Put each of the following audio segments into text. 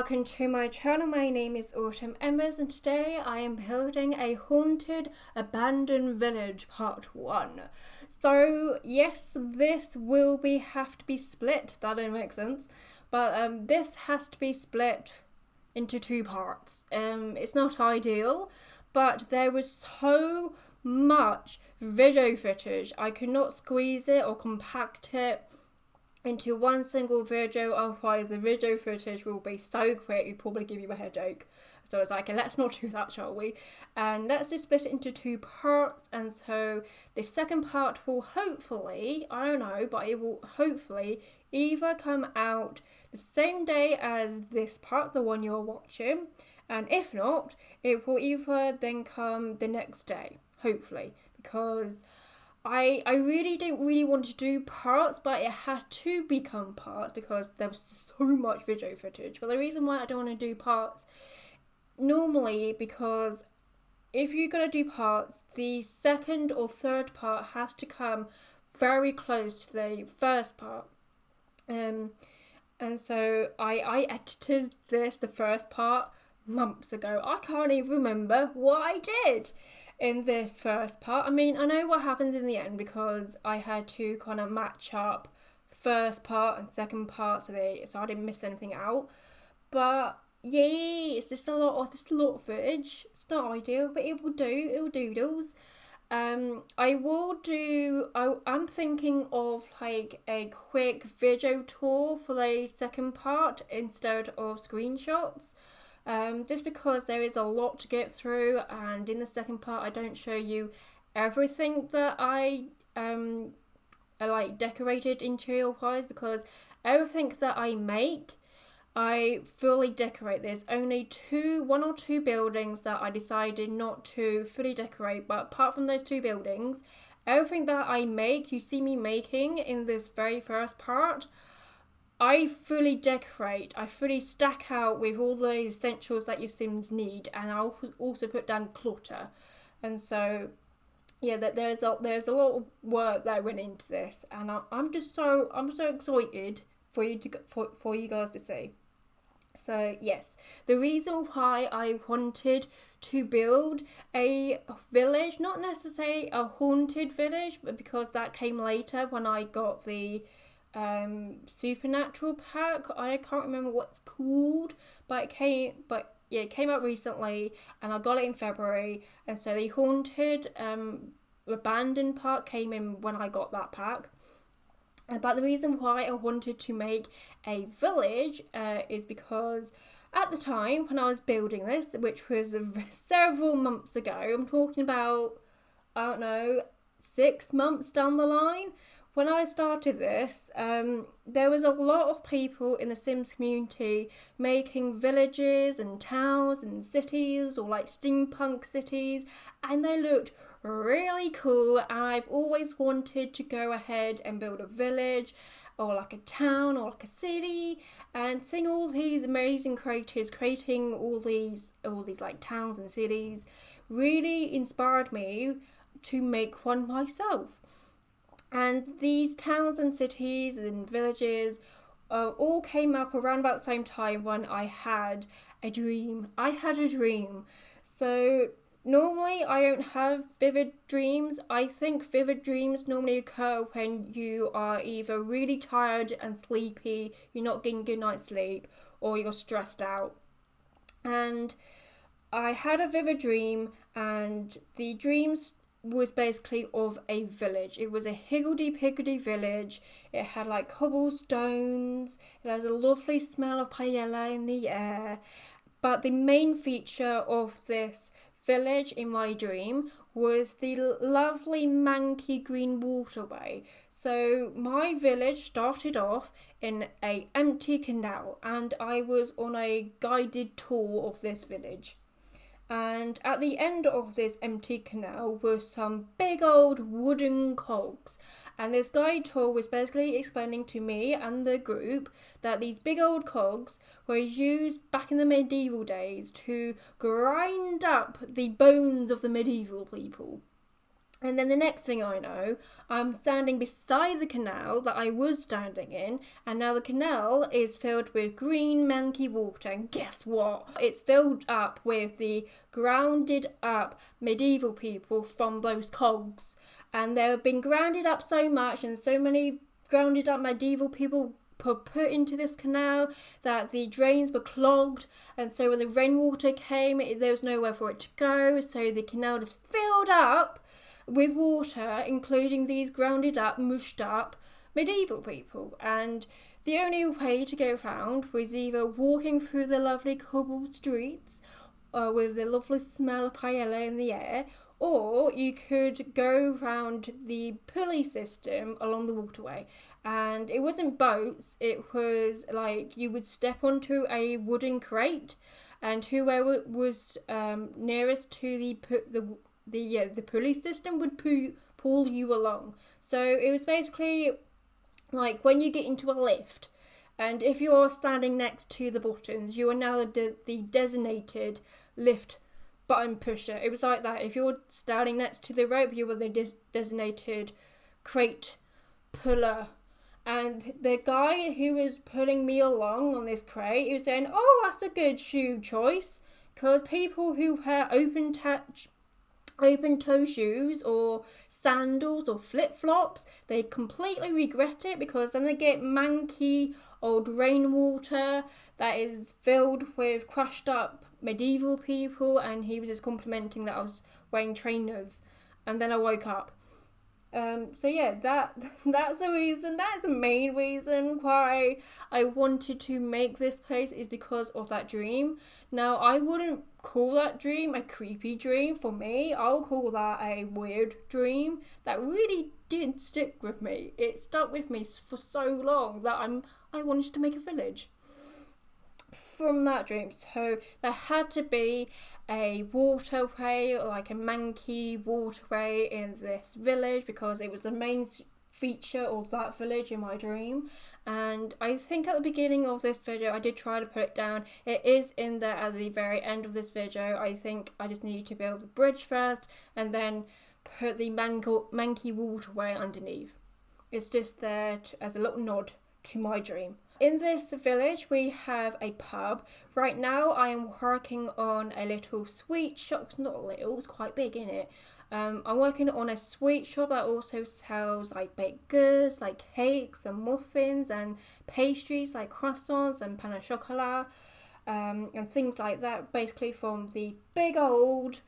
welcome to my channel. My name is Autumn Embers and today I am building a haunted abandoned village part 1. So yes, this will have to be split, that didn't make sense, but this has to be split into 2 parts. It's not ideal, but there was so much video footage, I could not squeeze it or compact it into one single video, otherwise the video footage will be so quick it'll probably give you a headache. So it's like, let's not do that, shall we? And let's just split it into 2 parts. And so the second part will hopefully, I don't know, but it will hopefully either come out the same day as this part, the one you're watching, and if not, it will either then come the next day, hopefully, because I really didn't really want to do parts, but it had to become parts because there was so much video footage. But the reason why I don't want to do parts normally, because if you're going to do parts, the second or third part has to come very close to the first part. And so I edited the first part months ago. I can't even remember what I did in this first part. I mean, I know what happens in the end because I had to kind of match up first part and second part so I didn't miss anything out. But yeah, it's just a lot of footage. It's not ideal, but it will do. It will doodles. I'm thinking of like a quick video tour for the second part instead of screenshots. Just because there is a lot to get through, and in the second part I don't show you everything that I like decorated interior wise, because everything that I make I fully decorate. There's only one or two buildings that I decided not to fully decorate, but apart from those 2 buildings, everything that I make, you see me making in this very first part, I fully decorate. I fully stack out with all the essentials that your Sims need, and I'll also put down clutter. And so, yeah, that there's a lot of work that went into this, and I'm so excited for you guys to see. So yes, the reason why I wanted to build a village, not necessarily a haunted village, but because that came later when I got the supernatural pack. I can't remember what it's called, but it came out recently and I got it in February, and so the haunted abandoned part came in when I got that pack. But the reason why I wanted to make a village is because at the time when I was building this, which was several months ago, I'm talking about, I don't know, 6 months down the line, when I started this, there was a lot of people in the Sims community making villages and towns and cities, or like steampunk cities, and they looked really cool, and I've always wanted to go ahead and build a village or like a town or like a city, and seeing all these amazing creators creating all these like towns and cities really inspired me to make one myself. And these towns and cities and villages all came up around about the same time when I had a dream. So normally I don't have vivid dreams. I think vivid dreams normally occur when you are either really tired and sleepy, you're not getting good night's sleep, or you're stressed out. And I had a vivid dream, and the dreams was basically of a village. It was a higgledy-piggledy village. It had like cobblestones. There was a lovely smell of paella in the air. But the main feature of this village in my dream was the lovely manky green waterway. So my village started off in a empty canal, and I was on a guided tour of this village. And at the end of this empty canal were some big old wooden cogs. And this guide tour was basically explaining to me and the group that these big old cogs were used back in the medieval days to grind up the bones of the medieval people. And then the next thing I know, I'm standing beside the canal that I was standing in, and now the canal is filled with green manky water. And guess what? It's filled up with the grounded up medieval people from those cogs. And they've been grounded up so much, and so many grounded up medieval people put into this canal that the drains were clogged, and so when the rainwater came, there was nowhere for it to go, so the canal just filled up with water, including these grounded up, mushed up medieval people. And the only way to go round was either walking through the lovely cobbled streets with the lovely smell of paella in the air, or you could go round the pulley system along the waterway. And it wasn't boats, it was like you would step onto a wooden crate, and whoever was nearest to the pulley system would pull you along. So it was basically like when you get into a lift, and if you're standing next to the buttons, you are now the designated lift button pusher. It was like that. If you're standing next to the rope, you were the designated crate puller. And the guy who was pulling me along on this crate, he was saying, "Oh, that's a good shoe choice," because people who wear open toe shoes or sandals or flip-flops, they completely regret it, because then they get manky old rainwater that is filled with crushed up medieval people. And he was just complimenting that I was wearing trainers, and then I woke up. So yeah, that's the reason. That's the main reason why I wanted to make this place, is because of that dream. Now, I wouldn't call that dream a creepy dream. For me, I'll call that a weird dream that really did stick with me. It stuck with me for so long that I wanted to make a village from that dream. So there had to be a waterway, like a manky waterway in this village, because it was the main feature of that village in my dream. And I think at the beginning of this video I did try to put it down. It is in there at the very end of this video. I think I just need to build the bridge first and then put the manky waterway underneath. It's just there as a little nod to my dream. In this village we have a pub. Right now I am working on a little sweet shop. It's not little, it's quite big, isn't it? I'm working on a sweet shop that also sells like baked goods, like cakes and muffins and pastries like croissants and pain au chocolat, and things like that, basically from the big old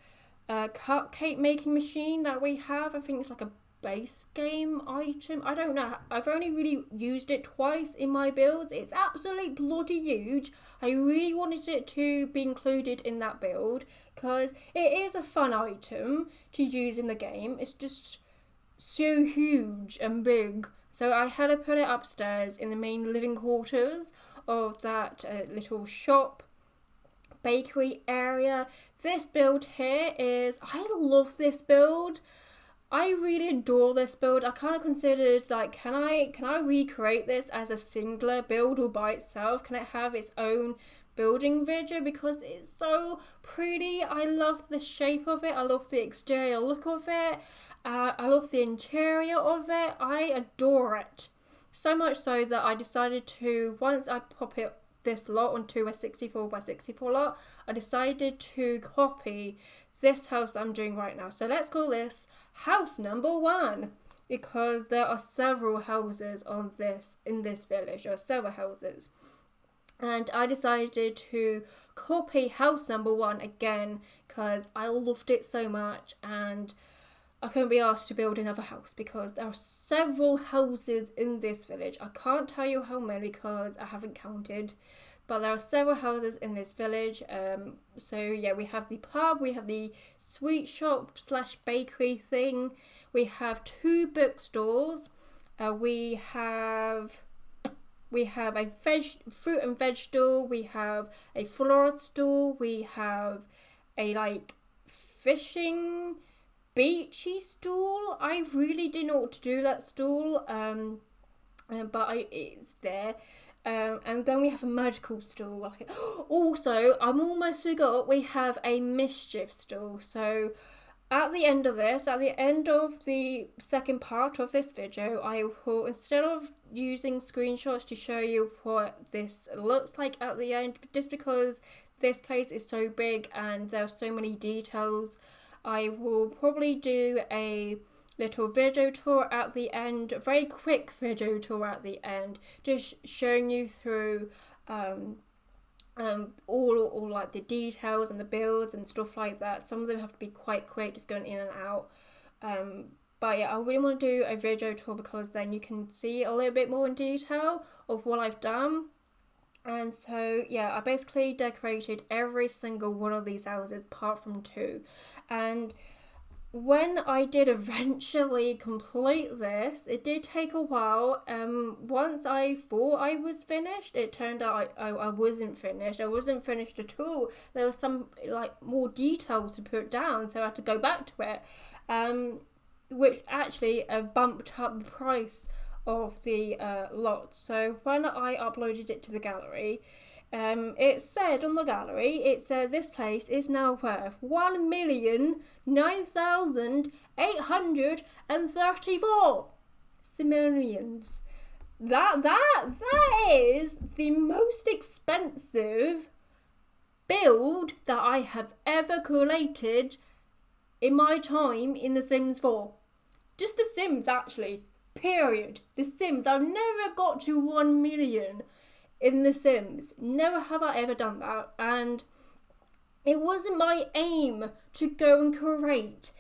cupcake making machine that we have. I think it's like a base game item. I don't know. I've only really used it twice in my builds. It's absolutely bloody huge. I really wanted it to be included in that build because it is a fun item to use in the game. It's just so huge and big. So I had to put it upstairs in the main living quarters of that little shop bakery area. This build here is, I love this build. I really adore this build. I kind of considered like, can I recreate this as a singular build or by itself? Can it have its own building video? Because it's so pretty. I love the shape of it. I love the exterior look of it. I love the interior of it. I adore it. So much so that I decided to, once I pop this lot onto a 64x64 lot, I decided to copy this house I'm doing right now. So let's call this house number 1, because there are several houses in this village. There are several houses, and I decided to copy house number 1 again because I loved it so much, and I couldn't be asked to build another house because there are several houses in this village. I can't tell you how many because I haven't counted, but there are several houses in this village. So yeah, we have the pub, we have the sweet shop / bakery thing, we have 2 bookstores, we have a fruit and veg stall, we have a florist stall, we have a like fishing beachy stall. I really didn't know what to do that stall, but it's there. And then we have a magical stall. Also, I'm almost forgot, we have a mischief stall. So at the end of this, at the end of the second part of this video, I will, instead of using screenshots to show you what this looks like at the end, just because this place is so big and there are so many details, I will probably do a little video tour at the end, a very quick video tour at the end, just showing you through all like the details and the builds and stuff like that. Some of them have to be quite quick, just going in and out. But yeah, I really want to do a video tour because then you can see a little bit more in detail of what I've done. And so yeah, I basically decorated every single one of these houses apart from 2. And when I did eventually complete this, it did take a while. Once I thought I was finished, it turned out I wasn't finished. I wasn't finished at all. There was some like more details to put down, so I had to go back to it, which actually bumped up the price of the lot. So when I uploaded it to the gallery, it said on the gallery, it said this place is now worth 1,009,834 simoleons. That is the most expensive build that I have ever collated in my time in The Sims 4. Just The Sims, actually. Period. The Sims. I've never got to 1 million in The Sims. Never have I ever done that. And it wasn't my aim to go and create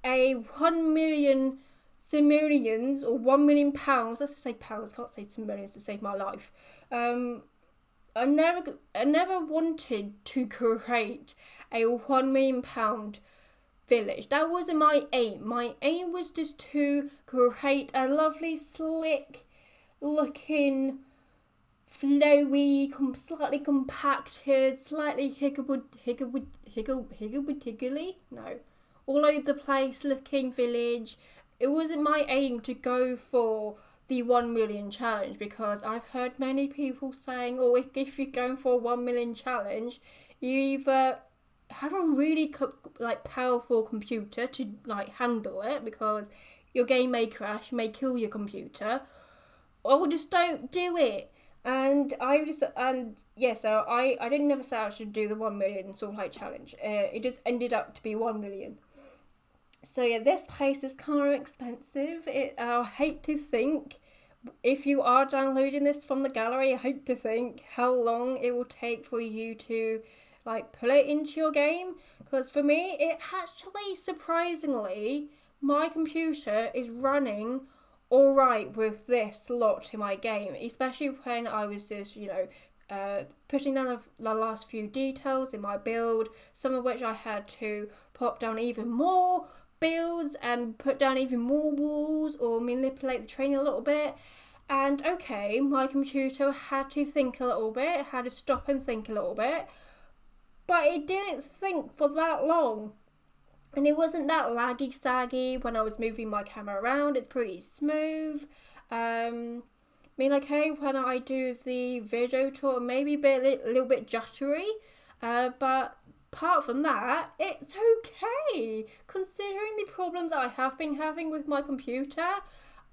a 1 million simoleons or 1 million pounds. Let's just say pounds. Can't say simoleons to save my life. I never wanted to create a 1 million pound village. That wasn't my aim. My aim was just to create a lovely, slick looking, flowy, slightly compacted, slightly higgly, no, all over the place looking village. It wasn't my aim to go for the 1 million challenge, because I've heard many people saying, oh, if you're going for a 1 million challenge, you either have a really powerful computer to handle it, because your game may crash, may kill your computer, or just don't do it. And so I didn't never say I should do the 1 million challenge. It just ended up to be 1 million. So yeah, this place is kind of expensive. I hate to think, if you are downloading this from the gallery, I hate to think how long it will take for you to put it into your game. Because for me, it actually, surprisingly, my computer is running alright with this lot in my game, especially when I was just, putting down the last few details in my build, some of which I had to pop down even more builds and put down even more walls or manipulate the terrain a little bit. And okay, my computer had to think a little bit, had to stop and think a little bit, but it didn't think for that long. And it wasn't that laggy saggy when I was moving my camera around. It's pretty smooth. When I do the video tour, maybe a little bit jittery, but apart from that, it's okay. Considering the problems I have been having with my computer,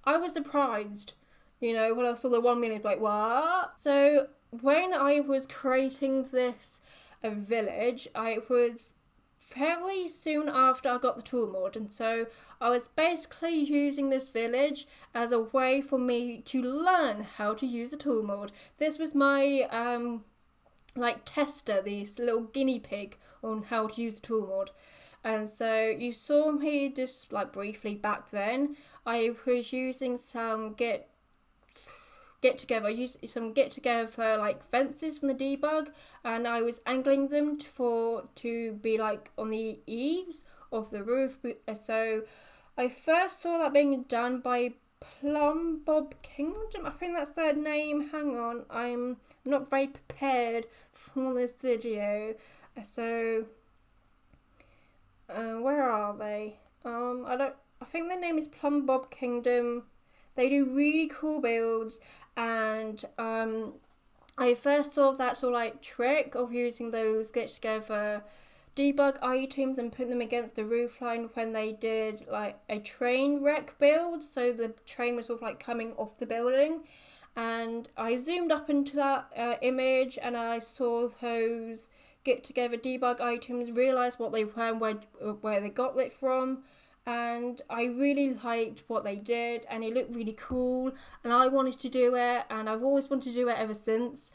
I was surprised. When I saw the 1 million, what? So when I was creating this village, I was fairly soon after I got the tool mod, and so I was basically using this village as a way for me to learn how to use the tool mod. This was my tester, this little guinea pig on how to use the tool mod. And so you saw me just briefly back then. I was using some get together fences from the debug, and I was angling them to be on the eaves of the roof. So I first saw that being done by Plumbob Kingdom. I think that's their name. Hang on, I'm not very prepared for this video. So where are they? I think their name is Plumbob Kingdom. They do really cool builds, and I first saw that trick of using those get together debug items and put them against the roofline when they did like a train wreck build. So the train was sort of like coming off the building, and I zoomed up into that image and I saw those get together debug items, realised what they were and where they got it from, and I really liked what they did and it looked really cool and I wanted to do it, and I've always wanted to do it ever since.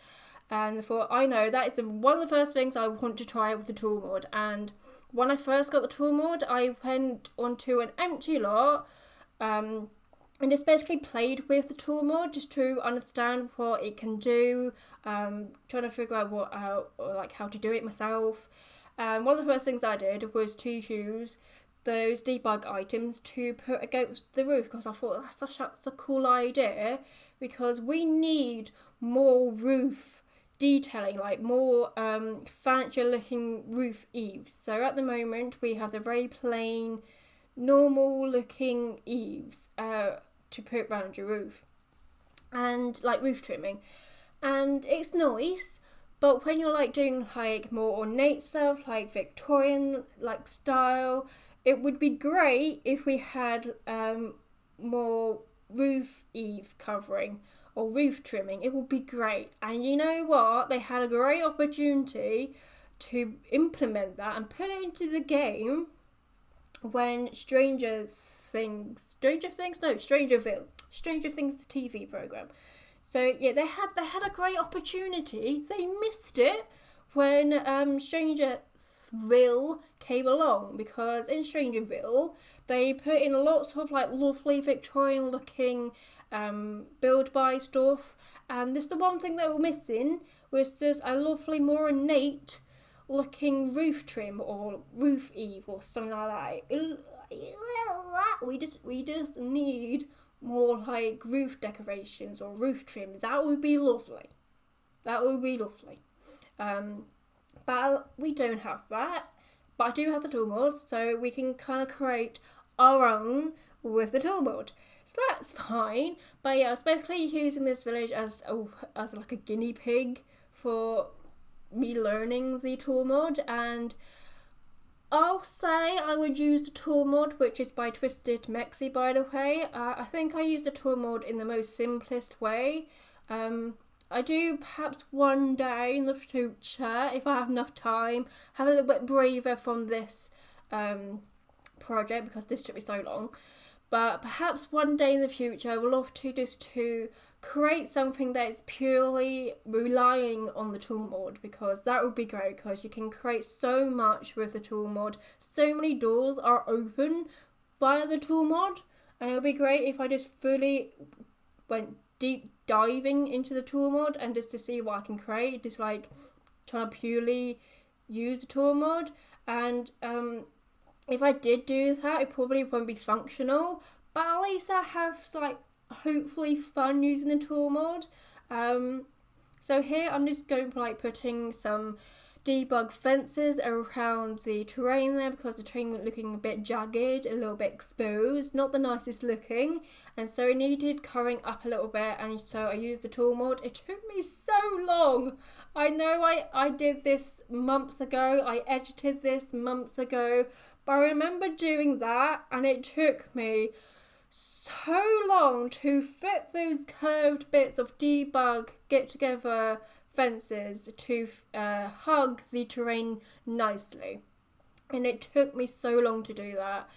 And I thought, I know, that is one of the first things I want to try with the tool mod. And when I first got the tool mod, I went onto an empty lot and just basically played with the tool mod just to understand what it can do, trying to figure out how to do it myself. And one of the first things I did was to use those debug items to put against the roof, because I thought that's such a cool idea, because we need more roof detailing, like more fancy looking roof eaves. So at the moment we have the very plain normal looking eaves to put around your roof, and like roof trimming, and it's nice. But when you're like doing like more ornate stuff, like Victorian like style, it would be great if we had more roof eave covering or roof trimming. It would be great. And you know what? They had a great opportunity to implement that and put it into the game when Stranger Things, the TV program. So yeah, they had a great opportunity. They missed it when Strangerville came along, because in Strangerville they put in lots of like lovely Victorian looking build by stuff, and this the one thing they were missing was just a lovely more ornate looking roof trim or roof eave or something like that. We just need more like roof decorations or roof trims. That would be lovely. But we don't have that. But I do have the tool mod, so we can kind of create our own with the tool mod. So that's fine. But yeah, I was basically using this village as like a guinea pig for me learning the tool mod, and I'll say I would use the tool mod, which is by Twisted Mexi, by the way. I think I use the tool mod in the most simplest way. I do perhaps one day in the future, if I have enough time, have a little bit braver from this project, because this took me so long. But perhaps one day in the future I would love to create something that is purely relying on the tool mod, because that would be great, because you can create so much with the tool mod. So many doors are open via the tool mod, and it would be great if I just fully went deep diving into the tool mod and just to see what I can create, just like trying to purely use the tool mod. And if I did do that, it probably won't be functional, but at least I have like hopefully fun using the tool mod. So here I'm just going for like putting some debug fences around the terrain there, because the terrain was looking a bit jagged, a little bit exposed, not the nicest looking, and so it needed covering up a little bit, and so I used the tool mod. It took me so long. I know I did this months ago, I edited this months ago, but I remember doing that and it took me so long to fit those curved bits of debug get together fences to hug the terrain nicely, and it took me so long to do that.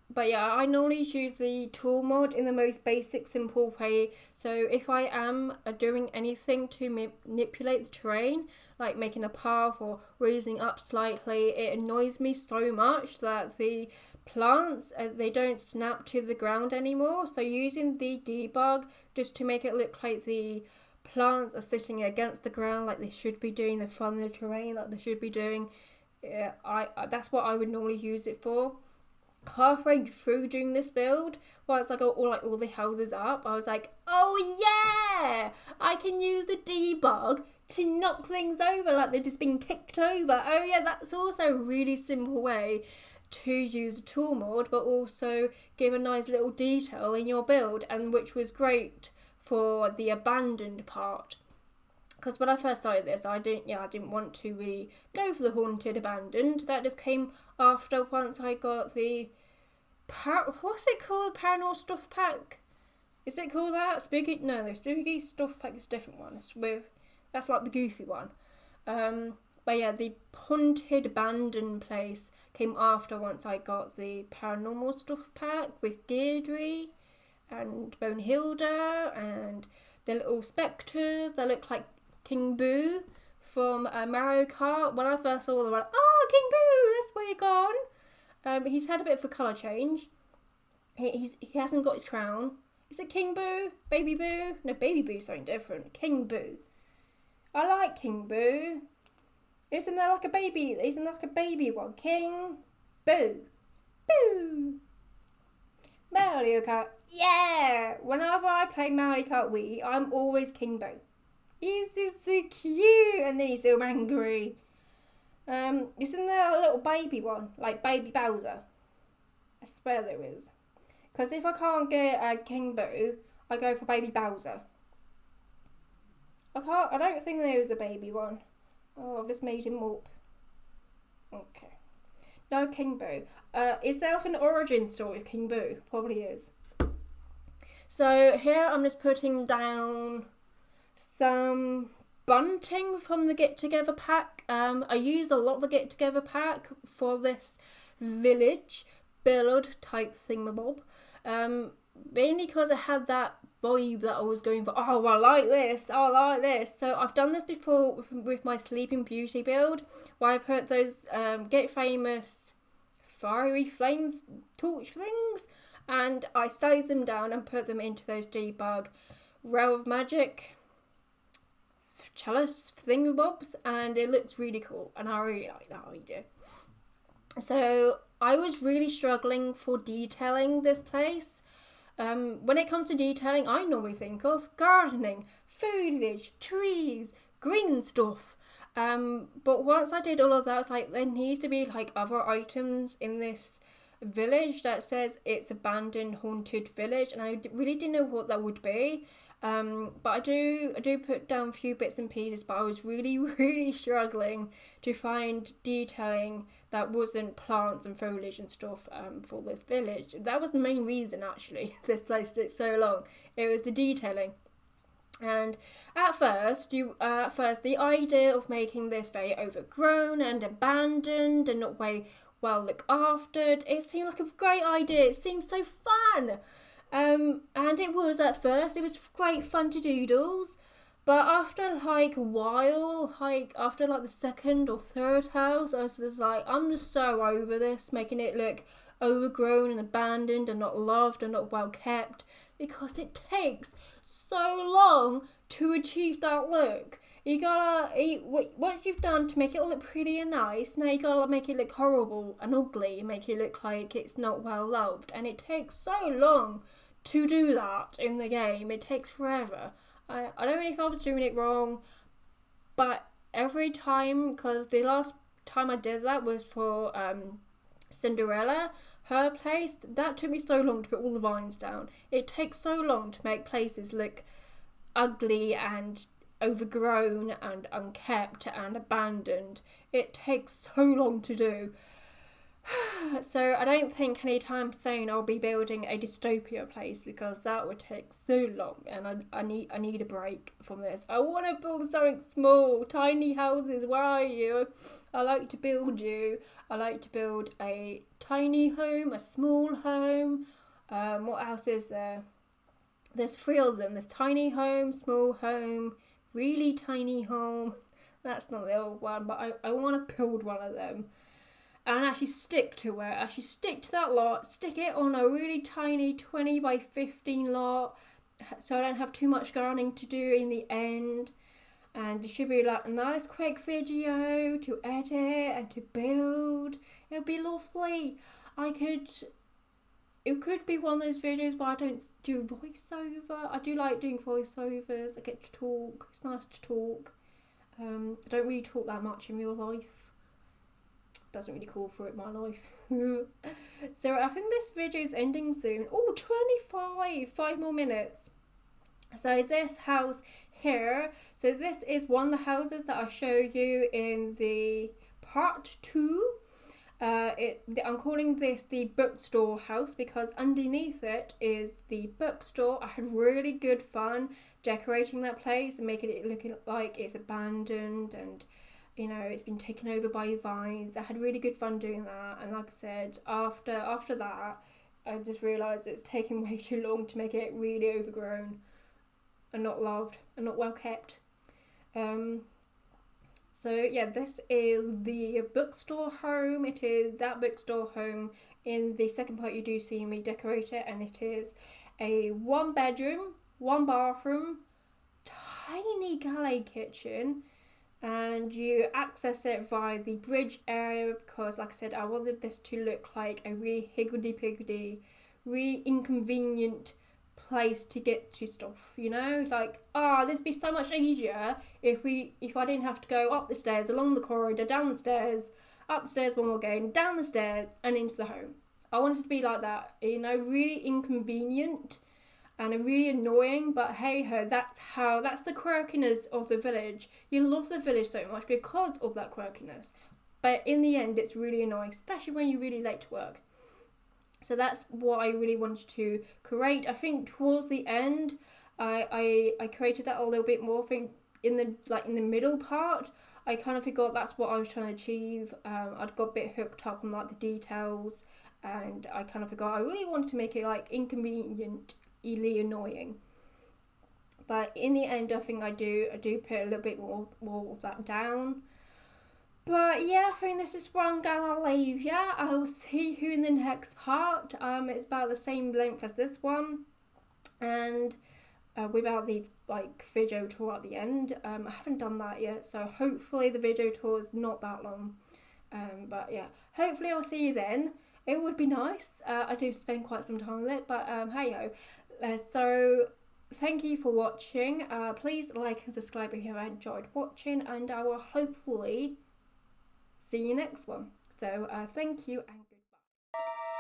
But yeah, I normally use the tool mod in the most basic, simple way. So if I am doing anything to manipulate the terrain, like making a path or raising up slightly, it annoys me so much that the plants, they don't snap to the ground anymore. So using the debug just to make it look like the plants are sitting against the ground like they should be doing, the front of the terrain like they should be doing, that's what I would normally use it for. Halfway through doing this build, once I got all the houses up, I was like, oh yeah, I can use the debug to knock things over like they're just being kicked over. Oh yeah, that's also a really simple way to use a tool mod, but also give a nice little detail in your build, and which was great for the abandoned part. because when I first started this, I didn't want to really go for the haunted abandoned. That just came after once I got the what's it called? Paranormal stuff pack. Is it called that? Spooky? No, the spooky stuff pack is a different one. That's like the goofy one. But yeah, the haunted abandoned place came after once I got the paranormal stuff pack with Deirdre and Bonehilda and the little spectres that look like King Boo from Mario Kart. When I first saw them, I went, "Oh, King Boo, that's where you're gone." He's had a bit of a colour change. He hasn't got his crown. Is it King Boo? Baby Boo? No, Baby Boo's something different. King Boo. I like King Boo. Isn't there like a baby? Isn't there like a baby one? King Boo. Boo. Mario Kart. Yeah! Whenever I play Mario Kart Wii, I'm always King Boo. He's just so cute. And then he's so angry. Isn't there a little baby one? Like Baby Bowser? I swear there is. Because if I can't get King Boo, I go for Baby Bowser. I don't think there is a baby one. Oh, I've just made him up. Okay. No King Boo. Is there like an origin story of King Boo? Probably is. So here I'm just putting down some bunting from the Get Together pack. I used a lot of the Get Together pack for this village build type thingamabob. Mainly because I had that vibe that I was going for. Oh, I like this. So I've done this before with my Sleeping Beauty build, where I put those Get Famous fiery flame torch things, and I size them down and put them into those debug Realm of Magic chalice thingamabobs, and it looks really cool, and I really like that idea. So I was really struggling for detailing this place. When it comes to detailing, I normally think of gardening, foliage, trees, green stuff. But once I did all of that, I was like, there needs to be like other items in this village that says it's abandoned, haunted village, and I really didn't know what that would be. But I do put down a few bits and pieces, but I was really, really struggling to find detailing that wasn't plants and foliage and stuff for this village. That was the main reason, actually, this place took so long. It was the detailing. And at first, the idea of making this very overgrown and abandoned and not very well looked after, it seemed like a great idea. It seemed so fun. And it was at first. It was great fun to doodles. But after like a while, after the second or third house, I was just like, I'm just so over this, making it look overgrown and abandoned and not loved and not well kept, because it takes so long to achieve that look. You gotta what you've done to make it look pretty and nice. Now you gotta make it look horrible and ugly and make it look like it's not well loved. And it takes so long to do that in the game. It takes forever. I don't know if I was doing it wrong, but every time, because the last time I did that was for Cinderella, her place, that took me so long to put all the vines down. It takes so long to make places look ugly and overgrown and unkept and abandoned. It takes so long to do. So I don't think anytime soon I'll be building a dystopia place, because that would take so long, and I need a break from this. I want to build something small, tiny houses. Where are you? I like to build you. I like to build a tiny home, a small home. What else is there? There's 3 of them. There's tiny home, small home, really tiny home. That's not the old one, but I want to build one of them. And actually stick to it. Actually stick to that lot. Stick it on a really tiny 20 by 15 lot, so I don't have too much gardening to do in the end. And it should be like a nice quick video to edit and to build. It'll be lovely. It could be one of those videos where I don't do voiceover. I do like doing voiceovers. I get to talk. It's nice to talk. I don't really talk that much in real life. Doesn't really call for it in my life. So I think this video is ending soon. Oh, 25! 5 more minutes. So this house here, so this is one of the houses that I show you in the part 2. I'm calling this the bookstore house because underneath it is the bookstore. I had really good fun decorating that place and making it look like it's abandoned and it's been taken over by vines. I had really good fun doing that, and like I said, after that, I just realised it's taking way too long to make it really overgrown and not loved and not well kept. So yeah, this is the bookstore home. It is that bookstore home. In the second part, you do see me decorate it, and it is a 1 bedroom, 1 bathroom, tiny galley kitchen, and you access it via the bridge area because, like I said, I wanted this to look like a really higgledy-piggledy, really inconvenient place to get to stuff, like this would be so much easier if I didn't have to go up the stairs, along the corridor, down the stairs, up the stairs one more again, down the stairs and into the home. I wanted to be like that, really inconvenient and really annoying, but hey ho, that's the quirkiness of the village. You love the village so much because of that quirkiness, but in the end it's really annoying, especially when you're really late to work. So that's what I really wanted to create. I think towards the end, I created that a little bit more. I think in the middle part, I kind of forgot that's what I was trying to achieve. I'd got a bit hooked up on like the details, and I kind of forgot I really wanted to make it like inconveniently annoying. But in the end, I think I do put a little bit more of that down. But yeah, I think this is where I'm gonna leave. Yeah, I will see you in the next part. It's about the same length as this one, and without the video tour at the end. I haven't done that yet, so hopefully the video tour is not that long. But yeah, hopefully I'll see you then. It would be nice. I do spend quite some time with it, but hey ho. So thank you for watching. Please like and subscribe if you have enjoyed watching, and I will hopefully see you next one. So thank you and goodbye.